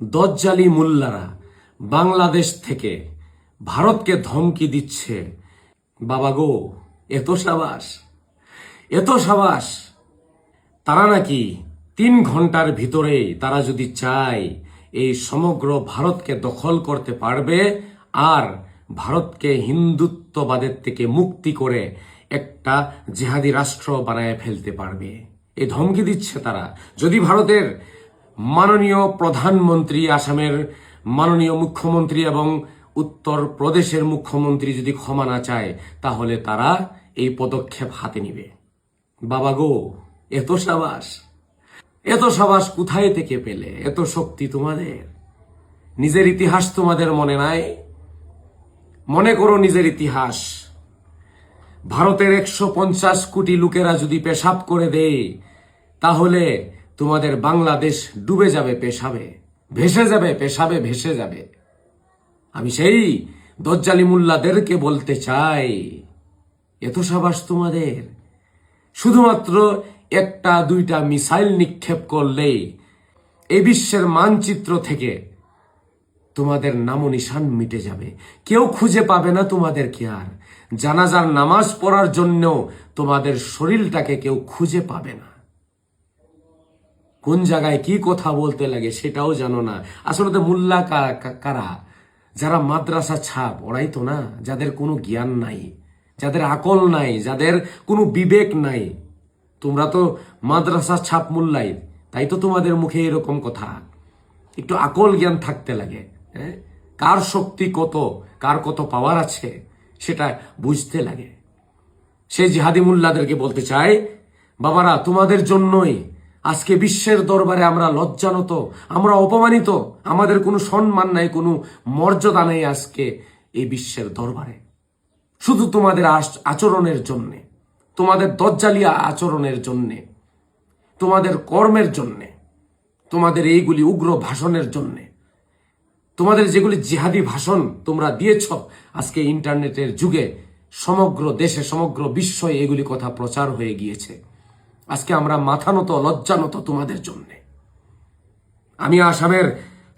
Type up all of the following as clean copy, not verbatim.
দজ্জালি মুল্লারা বাংলাদেশ থেকে ভারতকে ধমকি দিচ্ছে। বাবা গো, এত সাবাস, এত সাবাস। তারা নাকি 3 ঘন্টার ভিতরে তারা যদি চায় এই সমগ্র ভারতকে দখল করতে পারবে আর ভারতকে হিন্দুত্ববাদের থেকে মুক্তি করে একটা জিহাদি রাষ্ট্র বানায় ফেলতে পারবে। এই ধমকি দিচ্ছে তারা। যদি ভারতের মাননীয় প্রধানমন্ত্রী, আসামের মাননীয় মুখ্যমন্ত্রী এবং উত্তর প্রদেশের মুখ্যমন্ত্রী যদি ক্ষমা না চায়, তাহলে তারা এই পদক্ষেপ হাতে নিবে। বাবা গো, এত সাবাস, এত সাবাস কোথায় থেকে পেলে? এত শক্তি তোমাদের? নিজের ইতিহাস তোমাদের মনে নাই? মনে করো নিজের ইতিহাস। ভারতের 150 কোটি লোকেরা যদি পেশাব করে দেয়, তাহলে তোমাদের বাংলাদেশ ডুবে যাবে পেশাবে, ভেসে যাবে, পেশাবে ভেসে যাবে। আমি সেই দজ্জালি মুল্লাদেরকে বলতে চাই, এত সাবাস তোমাদের? শুধুমাত্র 1-2টা মিসাইল নিক্ষেপ করলেই এই বিশ্বের মানচিত্র থেকে তোমাদের নামো নিশান মিটে যাবে। কেউ খুঁজে পাবে না তোমাদেরকে আর। জানাজার নামাজ পড়ার জন্য তোমাদের শরীরটাকে কেউ খুঁজে পাবে না। কোন জায়গায় কি কথা বলতে লাগে সেটাও জানো না। আসলে মুল্লা কারা? যারা মাদ্রাসা ছাপ, ওরাই তো না? যাদের কোনো জ্ঞান নাই, যাদের আকল নাই, যাদের কোনো বিবেক নাই। তোমরা তো মাদ্রাসা ছাপ মুল্লাই, তাই তো তোমাদের মুখে এরকম কথা। একটু আকল জ্ঞান থাকতে লাগে। কার শক্তি কত, কার কত পাওয়ার আছে সেটা বুঝতে লাগে। সেই জিহাদি মুল্লাদেরকে বলতে চাই, বাবারা, তোমাদের জন্যই আজকে বিশ্বের দরবারে আমরা লজ্জানত, আমরা অপমানিত। আমাদের কোনো সম্মান নাই, কোনো মর্যাদা নেই আজকে এই বিশ্বের দরবারে। শুধু তোমাদের আচরণের জন্যে, তোমাদের দজ্জালিয়া আচরণের জন্যে, তোমাদের কর্মের জন্যে, তোমাদের এইগুলি উগ্র ভাষণের জন্যে, তোমাদের যেগুলি জিহাদি ভাষণ তোমরা দিয়েছ, আজকে ইন্টারনেটের যুগে সমগ্র দেশে, সমগ্র বিশ্বে এগুলি কথা প্রচার হয়ে গিয়েছে। আজকে আমরা মাথা নত, লজ্জানত তোমাদের জন্য। আমি আসামের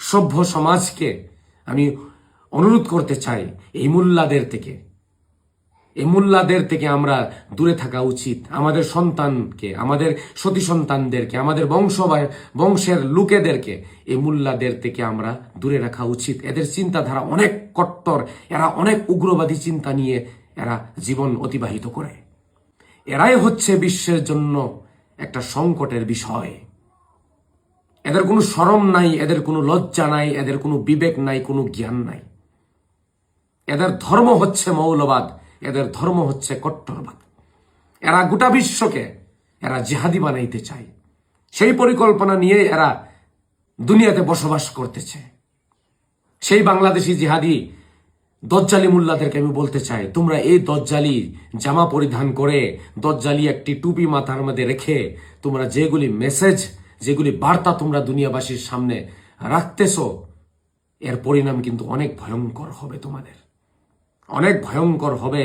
সভ্য সমাজকে আমি অনুরোধ করতে চাই, এই মুল্লাদের থেকে আমরা দূরে থাকা উচিত। আমাদের সন্তানকে, আমাদের সতী সন্তানদেরকে, আমাদের বংশের লোকেদেরকে এই মুল্লাদের থেকে আমরা দূরে রাখা উচিত। এদের চিন্তাধারা অনেক কট্টর, এরা অনেক উগ্রবাদী চিন্তা নিয়ে এরা জীবন অতিবাহিত করে। এরাই হচ্ছে বিশ্বের জন্য একটা সংকটের বিষয়। এদের কোনো শরম নাই, এদের কোনো লজ্জা নাই, এদের কোনো বিবেক নাই, কোনো জ্ঞান নাই। এদের ধর্ম হচ্ছে মৌলবাদ, এদের ধর্ম হচ্ছে কট্টরবাদ। এরা গোটা বিশ্বকে এরা জিহাদি বানাইতে চায়। সেই পরিকল্পনা নিয়ে এরা দুনিয়াতে বসবাস করতেছে। সেই বাংলাদেশি জিহাদি দজ্জালি মুল্লাদেরকে আমি বলতে চাই, তোমরা এই দজ্জালি জামা পরিধান করে, দজ্জালি একটি টুপি মাথার মধ্যে রেখে তোমরা যেগুলি মেসেজ, যেগুলি বার্তা তোমরা দুনিয়াবাসীর সামনে রাখতেছ, এর পরিণাম কিন্তু অনেক ভয়ঙ্কর হবে। তোমাদের অনেক ভয়ঙ্কর হবে।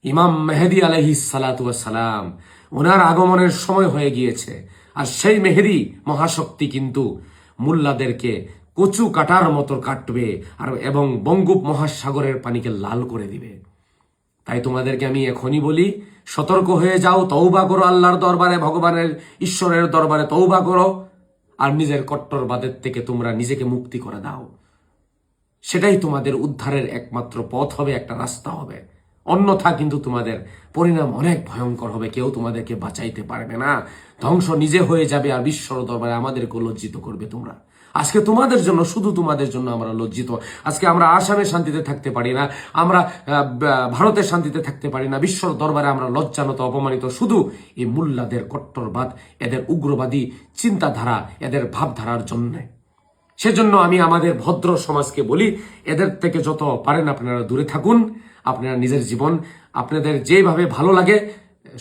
ইমাম মেহেদী আলাইহিস সালাতু ওয়াস সালাম, ওনার আগমনের সময় হয়ে গিয়েছে। আর সেই মেহেদী মহাশক্তি কিন্তু মুল্লাদেরকে কচু কাটার মতো কাটবে আর এবং বঙ্গোপ মহাসাগরের পানিকে লাল করে দিবে। তাই তোমাদেরকে আমি এখনই বলি, সতর্ক হয়ে যাও, তওবা করো আল্লাহর দরবারে, ভগবানের ঈশ্বরের দরবারে তওবা করো আর নিজের কট্টরবাদের থেকে তোমরা নিজেকে মুক্তি করে দাও। সেটাই তোমাদের উদ্ধারের একমাত্র পথ হবে, একটা রাস্তা হবে। অন্যথা কিন্তু তোমাদের পরিণাম অনেক ভয়ঙ্কর হবে। কেউ তোমাদেরকে বাঁচাইতে পারবে না। ধ্বংস নিজে হয়ে যাবে আর বিশ্বর দরবারে আমাদেরকে লজ্জিত করবে তোমরা। আজকে তোমাদের জন্য, শুধু তোমাদের জন্য আমরা লজ্জিত। আজকে আমরা আসামে শান্তিতে থাকতে পারি না, আমরা ভারতের শান্তিতে থাকতে পারি না। বিশ্বর দরবারে আমরা লজ্জানত, অপমানিত শুধু এই মুল্লাদের কট্টরবাদ, এদের উগ্রবাদী চিন্তাধারা, এদের ভাবধারার জন্যে। সেজন্য আমি আমাদের ভদ্র সমাজকে বলি, এদের থেকে যত পারেন আপনারা দূরে থাকুন। আপনারা নিজের জীবন আপনাদের যেভাবে ভালো লাগে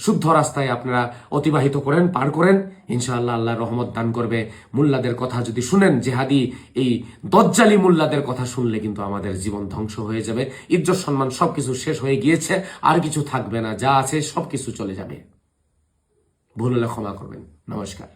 শুদ্ধ রাস্তায় আপনারা অতিবাহিত করেন, পার করেন। ইনশাআল্লাহ আল্লাহ রহমত দান করবে। মুল্লাদের কথা যদি শুনেন, জেহাদি এই দজ্জালি মুল্লাদের কথা শুনলে কিন্তু আমাদের জীবন ধ্বংস হয়ে যাবে। ইজ্জত সম্মান সবকিছু শেষ হয়ে গিয়েছে, আর কিছু থাকবে না। যা আছে সবকিছু চলে যাবে। ভুল হলে ক্ষমা করবেন। নমস্কার।